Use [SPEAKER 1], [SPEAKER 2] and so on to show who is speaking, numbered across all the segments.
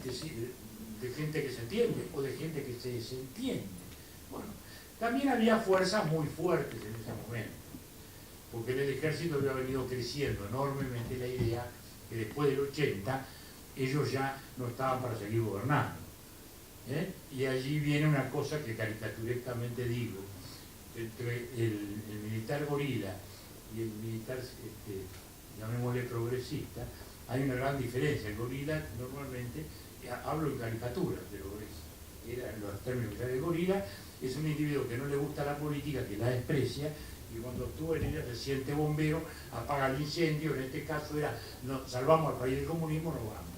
[SPEAKER 1] de gente que se entiende o de gente que se desentiende. Bueno, también había fuerzas muy fuertes en ese momento, porque en el ejército había venido creciendo enormemente la idea que después del 80 ellos ya no estaban para seguir gobernando. Y allí viene una cosa que caricaturescamente digo, entre el militar gorila y el militar, llamémosle progresista, hay una gran diferencia. El gorila normalmente, hablo en caricatura, pero eran los términos que el gorila es un individuo que no le gusta la política, que la desprecia, y cuando actúa en ella se siente bombero, apaga el incendio. En este caso era, no, salvamos al país del comunismo, no vamos,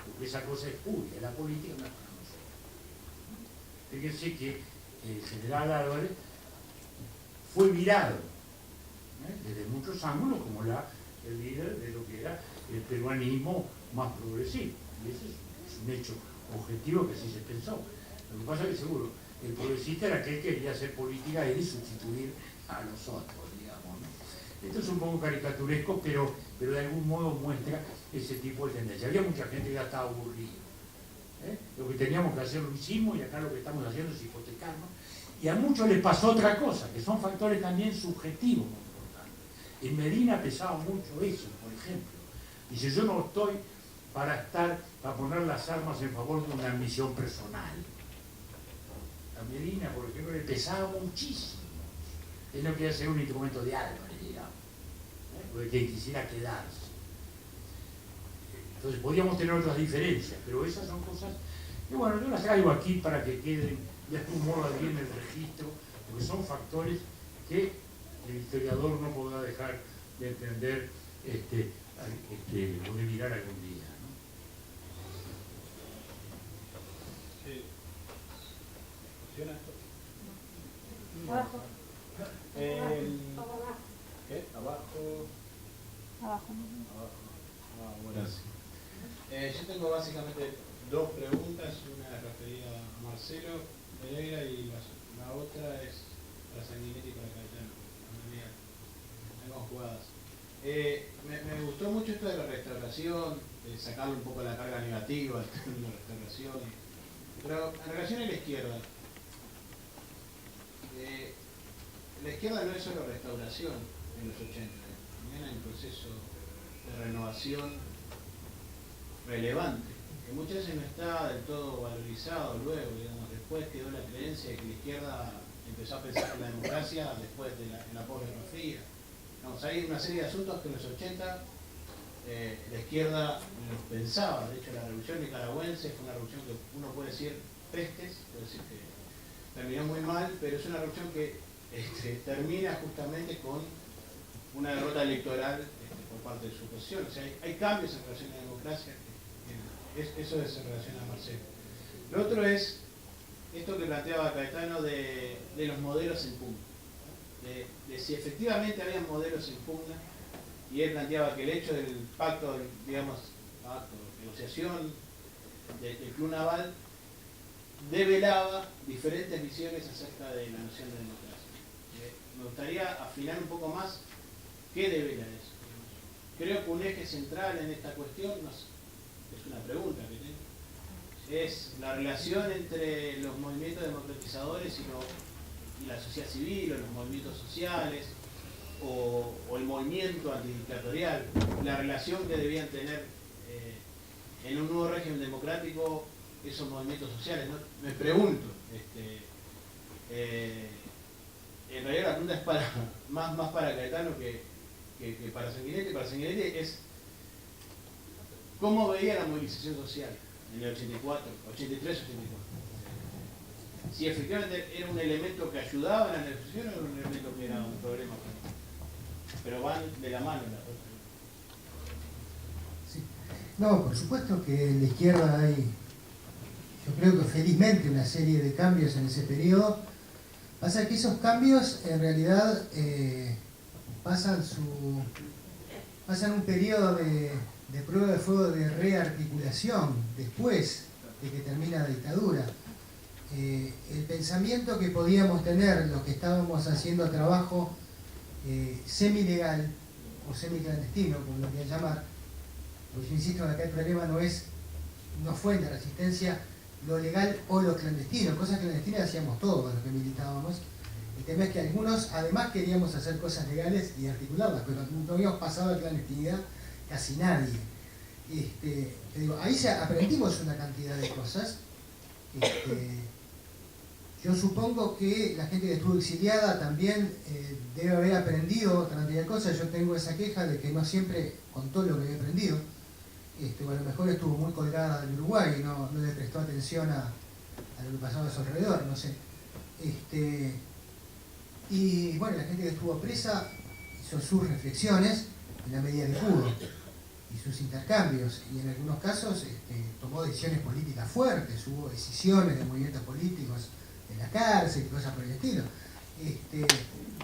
[SPEAKER 1] porque esa cosa es puya, la política no es para nosotros. Fíjense que el general Álvarez fue mirado desde muchos ángulos como el líder de lo que era el peruanismo más progresista, y ese es un hecho objetivo que así se pensó. Lo que pasa es que seguro el progresista era aquel que quería hacer política y sustituir a los otros, digamos, ¿no? Esto es un poco caricaturesco, pero de algún modo muestra ese tipo de tendencia. Había mucha gente que ya estaba aburrida. Lo que teníamos que hacer lo hicimos, y acá lo que estamos haciendo es hipotecarnos. Y a muchos les pasó otra cosa, que son factores también subjetivos muy importantes. En Medina pesaba mucho eso, por ejemplo. Dice, yo no estoy para poner las armas en favor de una ambición personal. A Medina, por ejemplo, le pesaba muchísimo. Él no quería ser un instrumento de Álvarez, digamos, o de quien quisiera quedarse. Entonces podíamos tener otras diferencias, pero esas son cosas que, bueno, yo las traigo aquí para que queden de algún modo bien en el registro, porque son factores que el historiador no podrá dejar de entender o de mirar algún día, ¿no?
[SPEAKER 2] Sí. ¿Funciona esto?
[SPEAKER 3] Abajo.
[SPEAKER 2] ¿Qué?
[SPEAKER 3] Abajo.
[SPEAKER 2] Abajo. Bueno. Yo tengo básicamente dos preguntas, una referida a Marcelo Pereira y la otra es para Sanguinetti y para Caetano. Tengo jugadas. Me gustó mucho esto de la restauración, de sacarle un poco la carga negativa al término restauración. Pero en relación a la izquierda no es solo restauración en los 80, también hay un proceso de renovación relevante, que muchas veces no está del todo valorizado luego, digamos, después quedó la creencia de que la izquierda empezó a pensar en la democracia después de en la posguerra fría. Digamos, hay una serie de asuntos que en los 80 la izquierda los pensaba. De hecho, la revolución nicaragüense fue una revolución que uno puede decir pestes, puede decir que terminó muy mal, pero es una revolución que termina justamente con una derrota electoral por parte de su oposición. O sea, hay cambios en relación a la democracia. Eso es en relación a Marcelo. Lo otro es esto que planteaba Caetano de los modelos en pugna. De si efectivamente había modelos en pugna, y él planteaba que el hecho del pacto, digamos, negociación del Club Naval develaba diferentes visiones acerca de la noción de democracia. Me gustaría afinar un poco más qué devela eso. Creo que un eje central en esta cuestión, no sé, es una pregunta que tengo, es la relación entre los movimientos democratizadores y la sociedad civil, o los movimientos sociales, o el movimiento antidictatorial, la relación que debían tener en un nuevo régimen democrático esos movimientos sociales, ¿no? Me pregunto, en realidad la pregunta es más para Caetano que para Sanguinetti. Para Sanguinetti es cómo veía la movilización social en el 83, 84. Si efectivamente era un elemento que ayudaba en la negociación o era un elemento que era un problema. Pero van de la mano las dos.
[SPEAKER 4] Sí. No, por supuesto que en la izquierda hay, yo creo que felizmente, una serie de cambios en ese periodo. Pasa que esos cambios en realidad pasan un periodo de prueba de fuego de rearticulación después de que termina la dictadura. El pensamiento que podíamos tener los que estábamos haciendo trabajo semi-legal o semi-clandestino, como lo quieran llamar, porque yo insisto que acá el problema no es no fue en la resistencia lo legal o lo clandestino. Cosas clandestinas hacíamos todos los que militábamos. El tema es que algunos además queríamos hacer cosas legales y articularlas, pero no habíamos pasado a clandestinidad casi nadie. Te digo, ahí aprendimos una cantidad de cosas. Yo supongo que la gente que estuvo exiliada también debe haber aprendido otra cantidad de cosas. Yo tengo esa queja de que no siempre contó lo que había aprendido. O a lo mejor estuvo muy colgada en Uruguay y no le prestó atención a lo que pasaba a su alrededor, no sé. Y bueno, la gente que estuvo presa hizo sus reflexiones en la medida que pudo y sus intercambios, y en algunos casos tomó decisiones políticas fuertes, hubo decisiones de movimientos políticos en la cárcel y cosas por el estilo.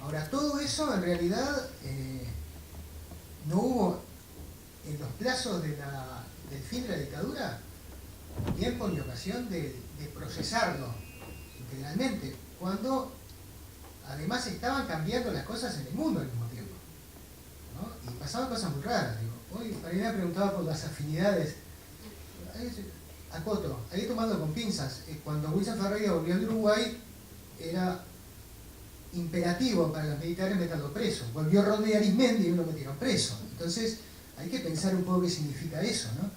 [SPEAKER 4] Ahora, todo eso en realidad no hubo en los plazos del fin de la dictadura tiempo ni ocasión de procesarlo integralmente, cuando además estaban cambiando las cosas en el mundo al mismo tiempo, ¿no? Y pasaban cosas muy raras. Digo, hoy Marina preguntaba por las afinidades. Acoto, ahí tomando con pinzas, cuando Wilson Ferreira volvió de Uruguay era imperativo para los militares meterlo preso. Volvió Rodney Arismendi y no lo metieron preso. Entonces hay que pensar un poco qué significa eso, ¿no?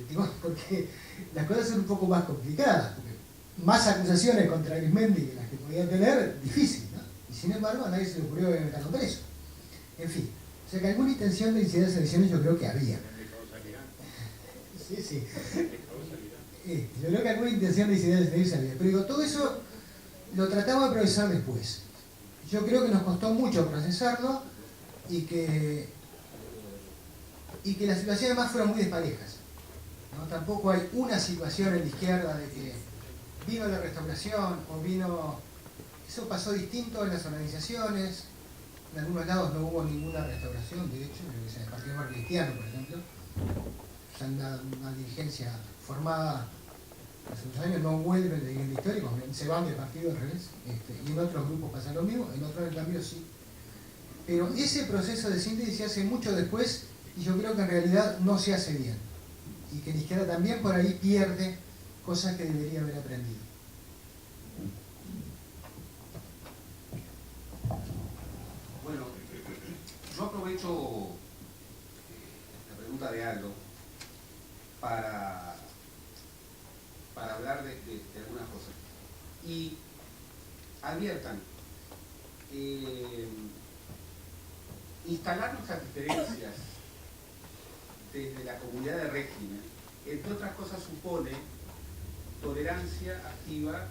[SPEAKER 4] Digo, porque las cosas son un poco más complicadas, porque más acusaciones contra Arismendi que las que podían tener, difícil, ¿no? Y sin embargo a nadie se le ocurrió meterlo preso. En fin, o sea que alguna intención de incidir las elecciones yo creo que había. Sí, sí. Yo creo que alguna intención de incidir las elecciones había. Pero digo, todo eso lo tratamos de procesar después. Yo creo que nos costó mucho procesarlo y que las situaciones además fueron muy desparejas, ¿no? Tampoco hay una situación en la izquierda de que vino la restauración o vino... Eso pasó distinto en las organizaciones. En algunos lados no hubo ninguna restauración, de hecho, en el Partido Demócrata Cristiano, por ejemplo, ya una dirigencia formada hace unos años no vuelven de la historia, se van del partido al revés, y en otros grupos pasa lo mismo, en otros en cambio sí. Pero ese proceso de síntesis se hace mucho después y yo creo que en realidad no se hace bien, y que la izquierda también por ahí pierde cosas que debería haber aprendido.
[SPEAKER 5] Bueno, yo aprovecho la pregunta de Aldo para hablar de algunas cosas. Y adviertan, instalar nuestras diferencias desde la comunidad de régimen, entre otras cosas, supone tolerancia activa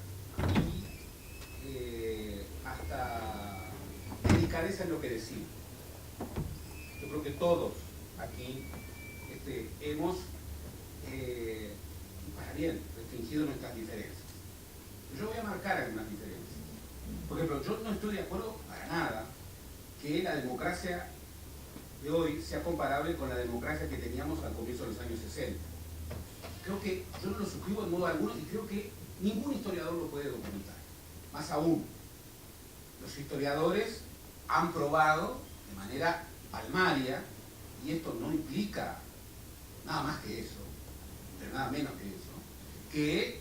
[SPEAKER 5] y hasta delicadeza en lo que decimos. Yo creo que todos aquí hemos, para bien, restringido nuestras diferencias. Yo voy a marcar algunas diferencias. Por ejemplo, yo no estoy de acuerdo para nada que la democracia de hoy sea comparable con la democracia que teníamos al comienzo de los años 60. Creo que yo no lo suscribo de modo alguno y creo que ningún historiador lo puede documentar. Más aún, los historiadores han probado de manera palmaria, y esto no implica nada más que eso, pero nada menos que eso, que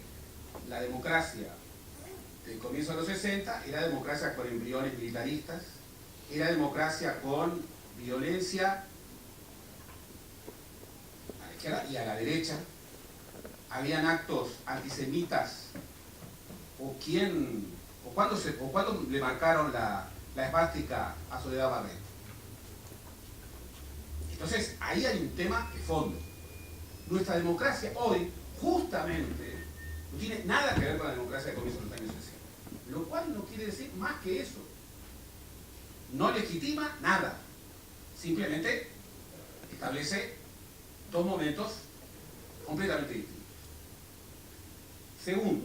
[SPEAKER 5] la democracia del comienzo de los 60 era democracia con embriones militaristas, era democracia con violencia a la izquierda y a la derecha, habían actos antisemitas, o cuándo le marcaron la esvástica a Soledad Barreto. Entonces, ahí hay un tema de fondo. Nuestra democracia hoy, justamente, no tiene nada que ver con la democracia de comienzo de los años 60. Lo cual no quiere decir más que eso. No legitima nada. Simplemente establece dos momentos completamente distintos. Segundo,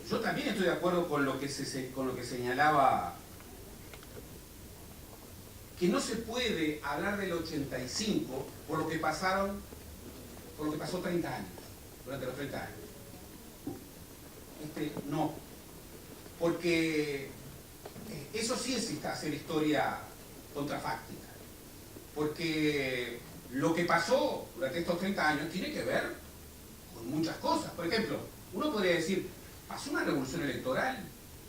[SPEAKER 5] yo también estoy de acuerdo con lo que señalaba, que no se puede hablar del 85 por lo que pasó 30 años, durante los 30 años. No, porque eso sí es hacer historia contrafáctica, porque lo que pasó durante estos 30 años tiene que ver con muchas cosas. Por ejemplo, uno podría decir, pasó una revolución electoral.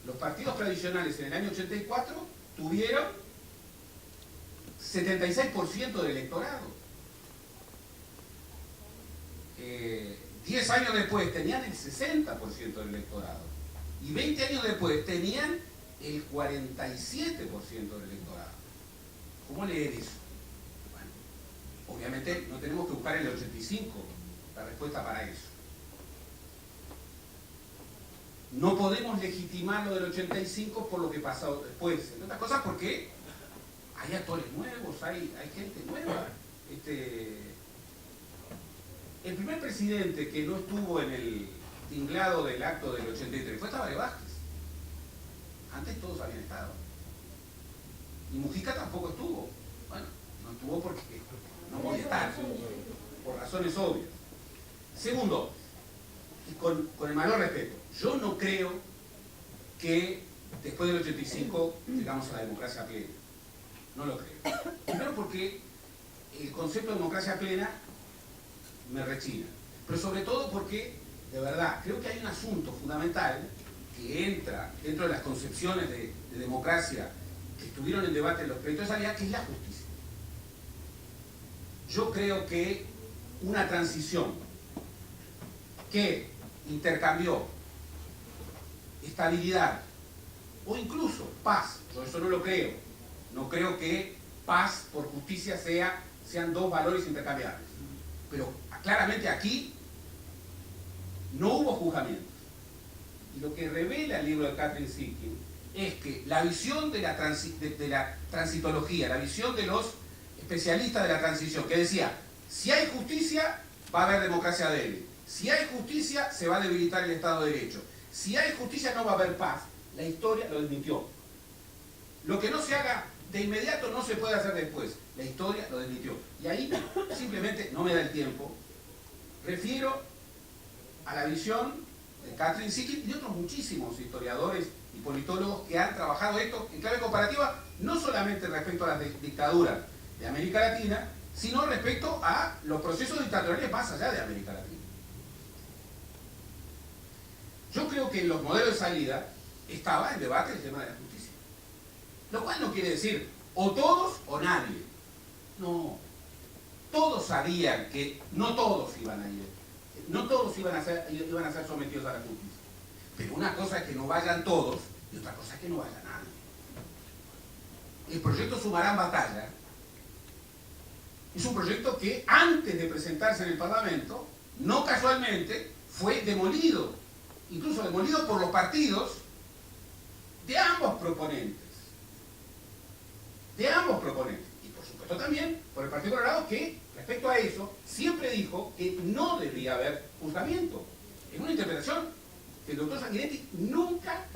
[SPEAKER 5] Los partidos tradicionales en el año 84 tuvieron 76% del electorado. 10 años después tenían el 60% del electorado. Y 20 años después tenían el 47% del electorado. ¿Cómo leer eso? Bueno, obviamente no tenemos que buscar el 85 la respuesta para eso. No podemos legitimar lo del 85 por lo que pasó después. Entre otras cosas porque hay actores nuevos, hay gente nueva. El primer presidente que no estuvo en el tinglado del acto del 83 fue Tabaré Vázquez. Antes todos habían estado. Y Mujica tampoco estuvo. Bueno, no estuvo porque no podía estar, por razones obvias. Segundo, y con el mayor respeto, yo no creo que después del 85 llegamos a la democracia plena. No lo creo. Primero porque el concepto de democracia plena me rechina. Pero sobre todo porque, de verdad, creo que hay un asunto fundamental que entra dentro de las concepciones de democracia que estuvieron en debate en los proyectos de salida, que es la justicia. Yo creo que una transición que intercambió estabilidad o incluso paz, yo eso no lo creo, no creo que paz por justicia sean dos valores intercambiables, pero claramente aquí no hubo juzgamientos. Y lo que revela el libro de Kathryn Sitkin es que la visión de la transitología, la visión de los especialistas de la transición, que decía, si hay justicia, va a haber democracia débil. Si hay justicia, se va a debilitar el Estado de Derecho. Si hay justicia, no va a haber paz. La historia lo desmintió. Lo que no se haga de inmediato no se puede hacer después. La historia lo desmintió. Y ahí simplemente no me da el tiempo. Refiero a la visión de Kathryn Sitkin y de otros muchísimos historiadores y politólogos que han trabajado esto en clave comparativa, no solamente respecto a las dictaduras de América Latina, sino respecto a los procesos dictatoriales más allá de América Latina. Yo creo que en los modelos de salida estaba en debate el tema de la justicia. Lo cual no quiere decir o todos o nadie. No. Todos sabían que no todos iban a ir. No todos iban a ser sometidos a la justicia. Pero una cosa es que no vayan todos y otra cosa es que no vaya nadie. El proyecto Sumarán Batalla es un proyecto que antes de presentarse en el Parlamento, no casualmente, fue demolido. Incluso demolido por los partidos de ambos proponentes. De ambos proponentes. Y por supuesto también por el Partido Colorado, que respecto a eso siempre dijo que no debería haber juzgamiento. En una interpretación que el doctor Sanguinetti nunca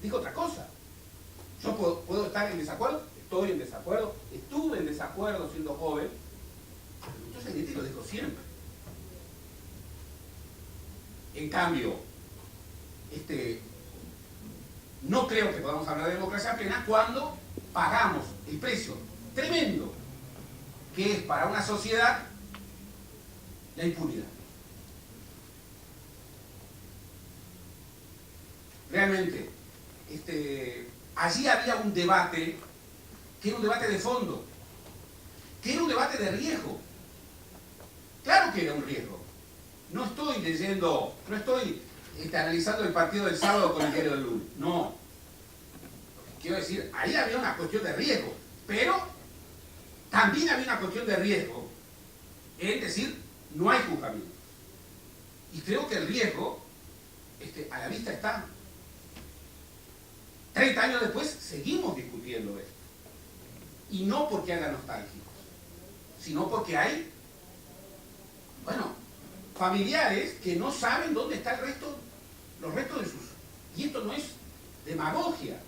[SPEAKER 5] dijo otra cosa. Yo puedo estar en desacuerdo, estoy en desacuerdo, estuve en desacuerdo siendo joven, pero el doctor Sanguinetti lo dijo siempre. En cambio, no creo que podamos hablar de democracia plena cuando pagamos el precio tremendo que es para una sociedad la impunidad. Realmente, allí había un debate que era un debate de fondo, que era un debate de riesgo. Claro que era un riesgo. No estoy leyendo, no estoy analizando el partido del sábado con el diario del lunes. No. Quiero decir, ahí había una cuestión de riesgo, pero también había una cuestión de riesgo, es decir, no hay juzgamiento. Y creo que el riesgo a la vista está. 30 años después seguimos discutiendo esto. Y no porque hagan nostálgicos, sino porque hay, familiares que no saben dónde está los restos de sus... Y esto no es demagogia.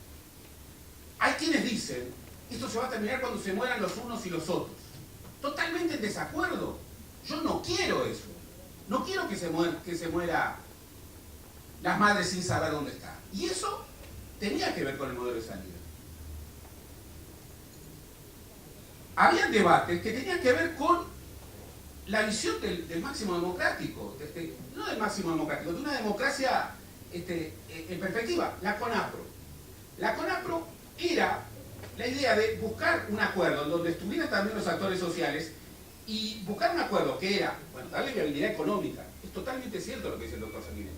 [SPEAKER 5] Hay quienes dicen, esto se va a terminar cuando se mueran los unos y los otros. Totalmente en desacuerdo. Yo no quiero eso. No quiero que se muera las madres sin saber dónde están. Y eso tenía que ver con el modelo de salida. Había debates que tenían que ver con la visión del máximo democrático, no del máximo democrático, de una democracia en perspectiva, la CONAPRO. La CONAPRO era la idea de buscar un acuerdo en donde estuvieran también los actores sociales y buscar un acuerdo que era, bueno, darle viabilidad económica. Es totalmente cierto lo que dice el doctor Sanguinetti.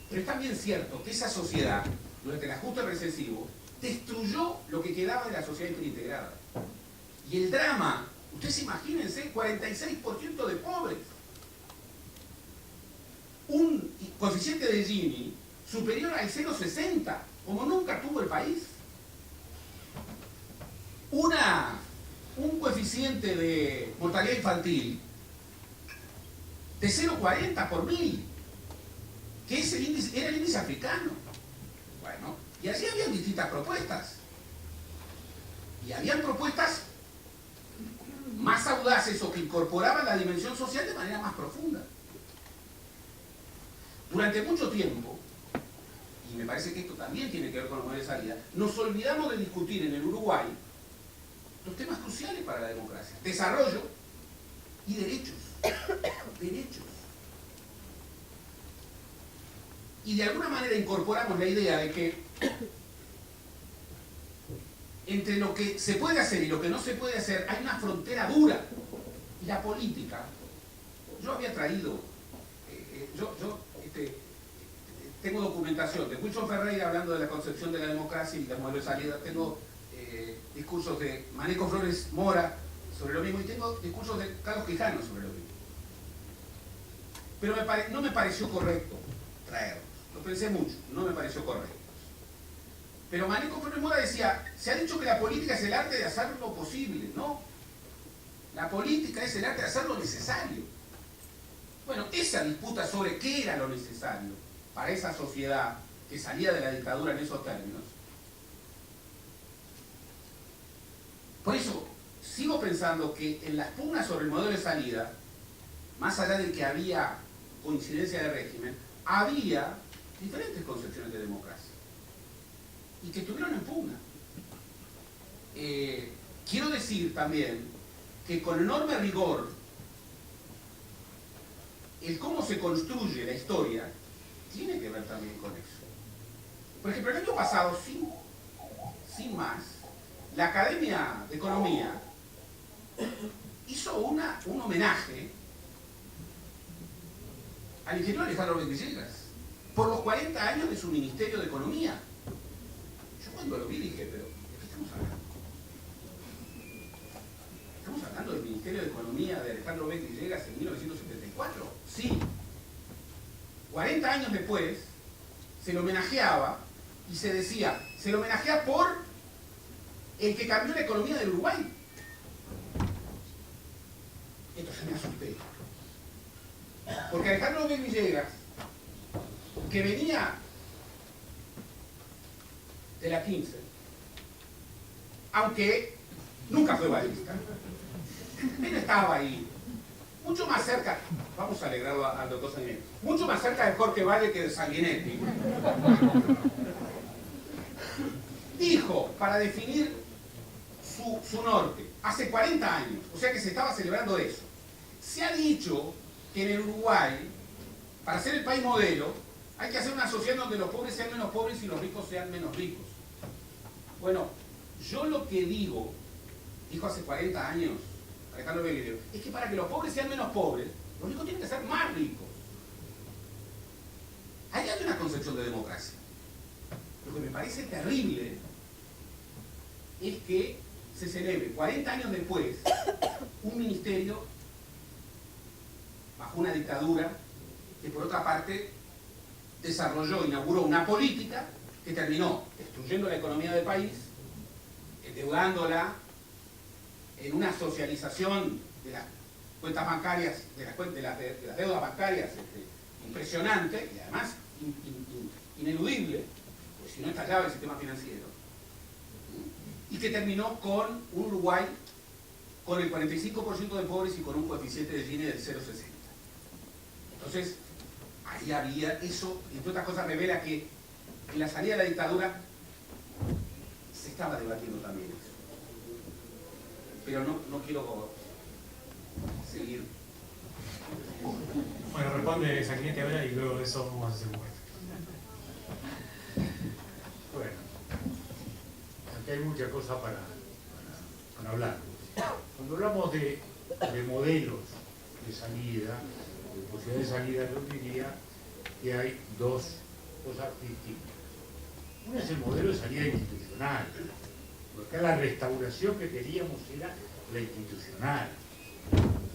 [SPEAKER 5] Pero es también cierto que esa sociedad, durante el ajuste recesivo, destruyó lo que quedaba de la sociedad interintegrada. Y el drama, ustedes imagínense, 46% de pobres. Un coeficiente de Gini superior al 0,60, como nunca tuvo el país. Un coeficiente de mortalidad infantil de 0,40 por 1000, que ese índice, era el índice africano. Bueno, y así habían distintas propuestas. Y habían propuestas más audaces o que incorporaban la dimensión social de manera más profunda. Durante mucho tiempo, y me parece que esto también tiene que ver con los modelos de salida, nos olvidamos de discutir en el Uruguay los temas cruciales para la democracia: desarrollo y derechos. Derechos. Y de alguna manera incorporamos la idea de que entre lo que se puede hacer y lo que no se puede hacer hay una frontera dura. Y la política, yo había traído, tengo documentación de Wilson Ferreira hablando de la concepción de la democracia y del modelo de salida, tengo discursos de Maneco Flores Mora sobre lo mismo y tengo discursos de Carlos Quijano sobre lo mismo. Pero no me pareció correcto traerlos, lo pensé mucho, no me pareció correcto. Pero Maneco Flores Mora decía, se ha dicho que la política es el arte de hacer lo posible. No, la política es el arte de hacer lo necesario. Bueno, esa disputa sobre qué era lo necesario para esa sociedad que salía de la dictadura en esos términos. Por eso, sigo pensando que en las pugnas sobre el modelo de salida, más allá de que había coincidencia de régimen, había diferentes concepciones de democracia y que estuvieron en pugna. Quiero decir también que con enorme rigor el cómo se construye la historia tiene que ver también con eso. Por ejemplo, el año pasado, sin más, la Academia de Economía hizo un homenaje al ingeniero Alejandro Villegas por los 40 años de su Ministerio de Economía. Yo cuando lo vi dije, pero ¿de qué estamos hablando? ¿Estamos hablando del Ministerio de Economía de Alejandro Villegas en 1974? Sí. 40 años después se lo homenajeaba y se decía, se lo homenajea por el que cambió la economía del Uruguay. Entonces me asusté. Porque Alejandro Villegas, que venía de la 15, aunque nunca fue balista, él estaba ahí, mucho más cerca, vamos a alegrarlo al doctor Sanguinetti, mucho más cerca de Jorge Valle que de Sanguinetti. Dijo, para definir su norte, hace 40 años, o sea que se estaba celebrando eso. Se ha dicho que en el Uruguay, para ser el país modelo, hay que hacer una sociedad donde los pobres sean menos pobres y los ricos sean menos ricos. Bueno, yo lo que digo, dijo hace 40 años Alejandro Villegas, es que para que los pobres sean menos pobres, los ricos tienen que ser más ricos. Ahí hay una concepción de democracia. Lo que me parece terrible es que se celebre 40 años después un ministerio bajo una dictadura que por otra parte desarrolló, inauguró una política que terminó destruyendo la economía del país, endeudándola en una socialización de las cuentas bancarias, de las deudas bancarias impresionante y además ineludible, pues si no estallaba el sistema financiero, y que terminó con un Uruguay con el 45% de pobres y con un coeficiente de Gini del 0,60. Entonces, ahí había eso, entre otras cosas revela que en la salida de la dictadura se estaba debatiendo también eso. Pero no quiero seguir
[SPEAKER 6] Bueno, responde Sanguinetti ahora y luego de eso vamos a hacer un muerto.
[SPEAKER 1] Bueno, aquí hay muchas cosas para hablar. Cuando hablamos de modelos de salida, de posibilidades de salida, yo diría que hay dos cosas distintas. Una es el modelo de salida institucional, porque acá la restauración que queríamos era la institucional.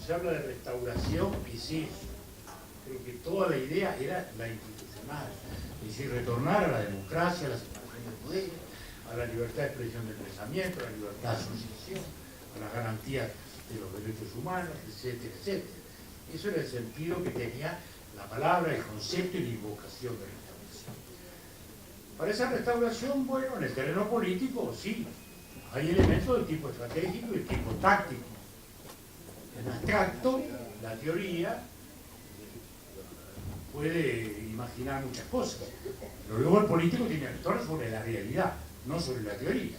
[SPEAKER 1] Se habla de restauración y sí, creo que toda la idea era la institucional, es decir, retornar a la democracia, a la separación de poderes, a la libertad de expresión del pensamiento, a la libertad de asociación, a las garantías de los derechos humanos, etcétera, etcétera. Eso era el sentido que tenía la palabra, el concepto y la invocación de restauración. Para esa restauración, bueno, en el terreno político, sí, hay elementos de tipo estratégico y de tipo táctico. En abstracto, la teoría puede imaginar muchas cosas, pero luego el político tiene que actuar sobre la realidad, no sobre la teoría.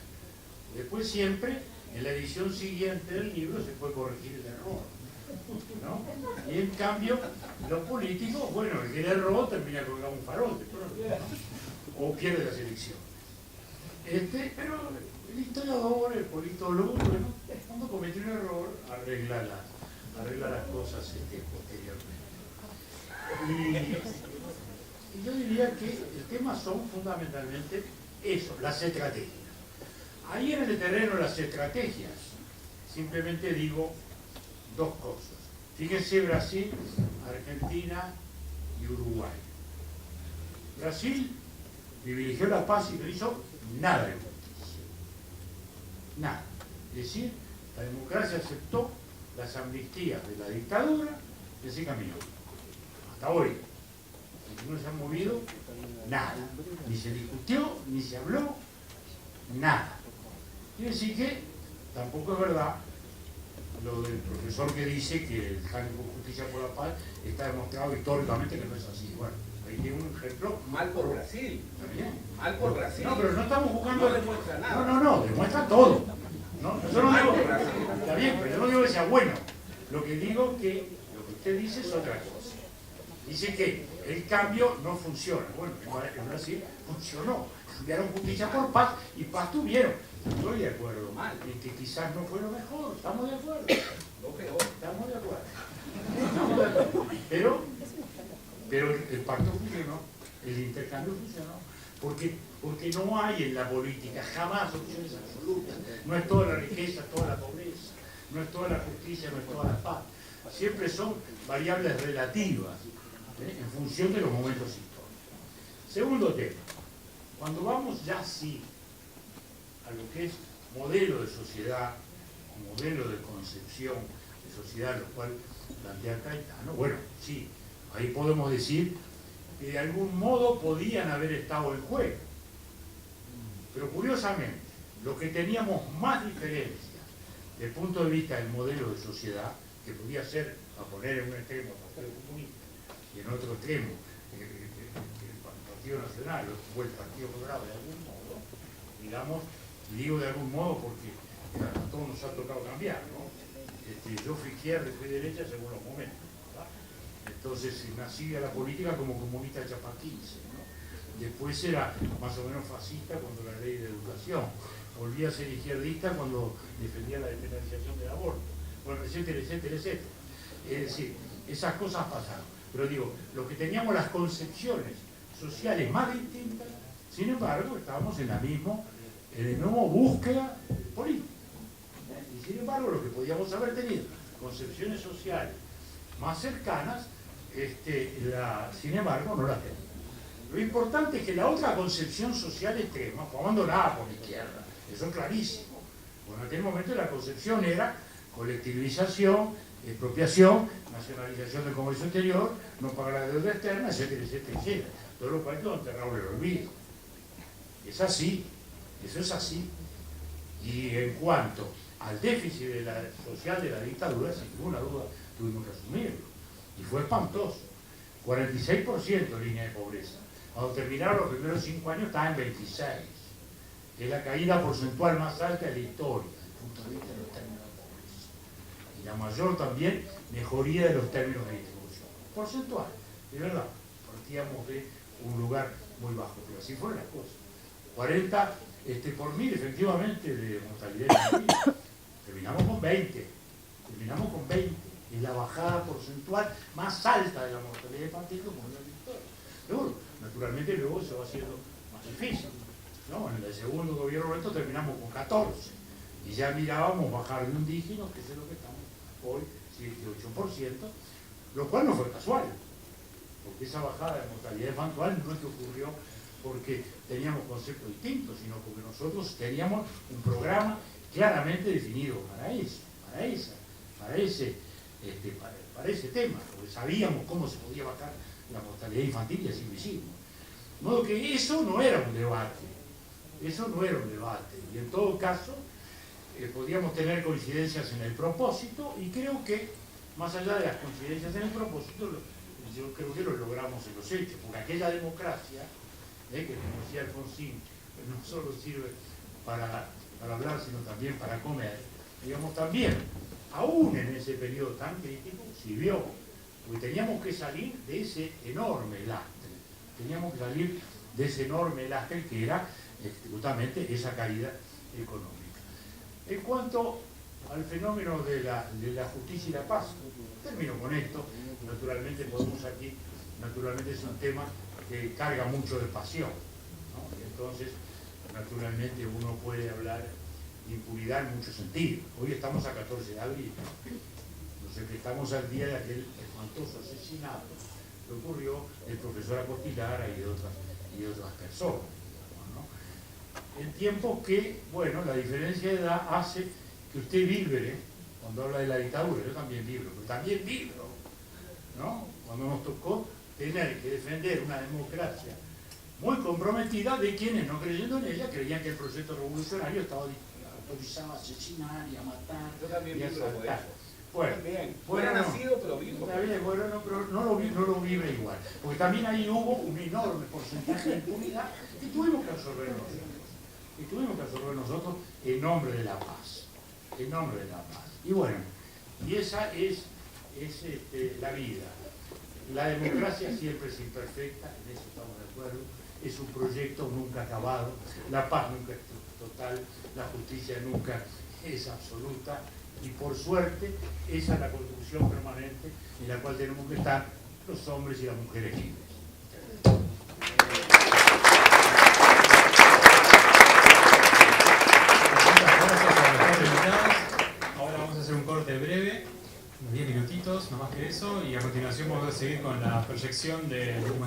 [SPEAKER 1] Después siempre, en la edición siguiente del libro, se puede corregir el error, ¿no? Y en cambio, los políticos, bueno, el que el error termina colgado un farol de pronto, ¿no? O pierde las elecciones. Pero el historiador, el politólogo, bueno, cuando comete un error, arregla las cosas posteriormente. Y yo diría que el tema son fundamentalmente eso, las estrategias. Ahí en el terreno de las estrategias, simplemente digo dos cosas. Fíjense Brasil, Argentina y Uruguay. Brasil privilegió la paz y no hizo nada de justicia. Nada. Es decir, la democracia aceptó las amnistías de la dictadura y así caminó. Hasta hoy. No se ha movido nada. Ni se discutió, ni se habló, nada. Quiere decir que tampoco es verdad lo del profesor que dice que el Cambio por Justicia por la Paz está demostrado históricamente que no es así. Bueno, ahí tiene un ejemplo.
[SPEAKER 5] Mal por Brasil.
[SPEAKER 1] Está bien.
[SPEAKER 5] Mal por Brasil.
[SPEAKER 1] No, pero no estamos buscando.
[SPEAKER 5] No demuestra nada.
[SPEAKER 1] No, demuestra todo. No, yo no digo, está bien, pero yo no digo que sea bueno. Lo que digo es que lo que usted dice es otra cosa. Dice que el cambio no funciona. Bueno, en Brasil funcionó. Cambiaron justicia por paz y paz tuvieron. Estoy de acuerdo. Y que quizás no fue lo mejor. Estamos de acuerdo.
[SPEAKER 5] Lo peor.
[SPEAKER 1] Estamos de acuerdo. Estamos de acuerdo. Pero el pacto funcionó. El intercambio funcionó. Porque no hay en la política jamás opciones absolutas. No es toda la riqueza, toda la pobreza. No es toda la justicia, no es toda la paz. Siempre son variables relativas, en función de los momentos históricos. Segundo tema. Cuando vamos ya sí a lo que es modelo de sociedad, modelo de concepción de sociedad, lo cual plantea Caetano, bueno, sí, ahí podemos decir que de algún modo podían haber estado en juego. Pero curiosamente, lo que teníamos más diferencias desde el punto de vista del modelo de sociedad, que podía ser, a poner en un extremo el Partido Comunista y en otro extremo el Partido Nacional o el Partido Colorado, de algún modo, digamos, digo de algún modo porque a todos nos ha tocado cambiar, ¿no? Yo fui izquierda y fui derecha según los momentos, ¿verdad? Entonces nací a la política como comunista de Chapa 15, ¿no? Después era más o menos fascista cuando la ley de educación, volví a ser izquierdista cuando defendía la despenalización del aborto, bueno, etcétera, etcétera, etcétera. Es decir, esas cosas pasaron. Pero digo, lo que teníamos las concepciones sociales más distintas, sin embargo, estábamos en la misma búsqueda política. Y sin embargo, lo que podíamos haber tenido, concepciones sociales más cercanas, sin embargo, no las teníamos. Lo importante es que la otra concepción social extrema fue abandonada por la izquierda, eso es clarísimo. Bueno, en aquel momento la concepción era colectivización, expropiación, nacionalización del comercio exterior, no pagar la deuda externa, etcétera, etcétera, etcétera. Todo lo cual quedó enterrado en el olvido. Es así, eso es así. Y en cuanto al déficit social de la dictadura, sin ninguna duda tuvimos que asumirlo. Y fue espantoso. 46% línea de pobreza. Cuando terminaron los primeros 5 años estaba en 26. Que es la caída porcentual más alta de la historia, desde el punto de vista de los términos de pobreza. y la mayor también mejoría de los términos de distribución. Porcentual, de verdad, partíamos de un lugar muy bajo, pero así fueron las cosas. 40 por 1000 efectivamente de mortalidad infantil. Terminamos con 20. Es la bajada porcentual más alta de la mortalidad infantil como en la historia. Luego, naturalmente, luego se va haciendo más difícil, ¿no? En el segundo gobierno Roberto terminamos con 14 y ya mirábamos bajar de un dígito, que es lo que estamos hoy, 7-8%, lo cual no fue casual, porque esa bajada de mortalidad infantil no es que ocurrió porque teníamos conceptos distintos, sino porque nosotros teníamos un programa claramente definido para eso, para ese tema, porque sabíamos cómo se podía bajar la mortalidad infantil y así lo hicimos. De modo que eso no era un debate, y en todo caso podíamos tener coincidencias en el propósito, y creo que, más allá de las coincidencias en el propósito, yo creo que lo logramos en los hechos, porque aquella democracia, que como decía Alfonsín, no solo sirve para hablar, sino también para comer, digamos, también, aún en ese periodo tan crítico, sirvió, porque teníamos que salir de ese enorme lastre, que era justamente esa caída económica. En cuanto al fenómeno de la justicia y la paz, termino con esto, naturalmente es un tema que carga mucho de pasión, ¿no? Y entonces, naturalmente, uno puede hablar de impunidad en muchos sentidos. Hoy estamos a 14 de abril, nos enfrentamos al día de aquel espantoso asesinato que ocurrió del profesor Acostilara y de otras personas, ¿no? En tiempos que, bueno, la diferencia de edad hace que usted vibre, cuando habla de la dictadura, yo también vibro, ¿no? Cuando nos tocó tener que defender una democracia muy comprometida de quienes, no creyendo en ella, creían que el proyecto revolucionario estaba autorizado a asesinar y a matar y a asaltar. Bueno,
[SPEAKER 5] fuera nacido, pero vivo.
[SPEAKER 1] Está bien, bueno, no, pero no lo vive igual, porque también ahí hubo un enorme porcentaje de impunidad que tuvimos que absorber nosotros en nombre de la paz. Y bueno, y esa es la vida. La democracia siempre es imperfecta, en eso estamos de acuerdo, es un proyecto nunca acabado, la paz nunca es total, la justicia nunca es absoluta, y por suerte esa es la construcción permanente en la cual tenemos que estar los hombres y las mujeres libres.
[SPEAKER 6] Ahora vamos a hacer un corte breve, unos 10 minutitos, no más que eso, y a continuación vamos a seguir con la proyección del documental.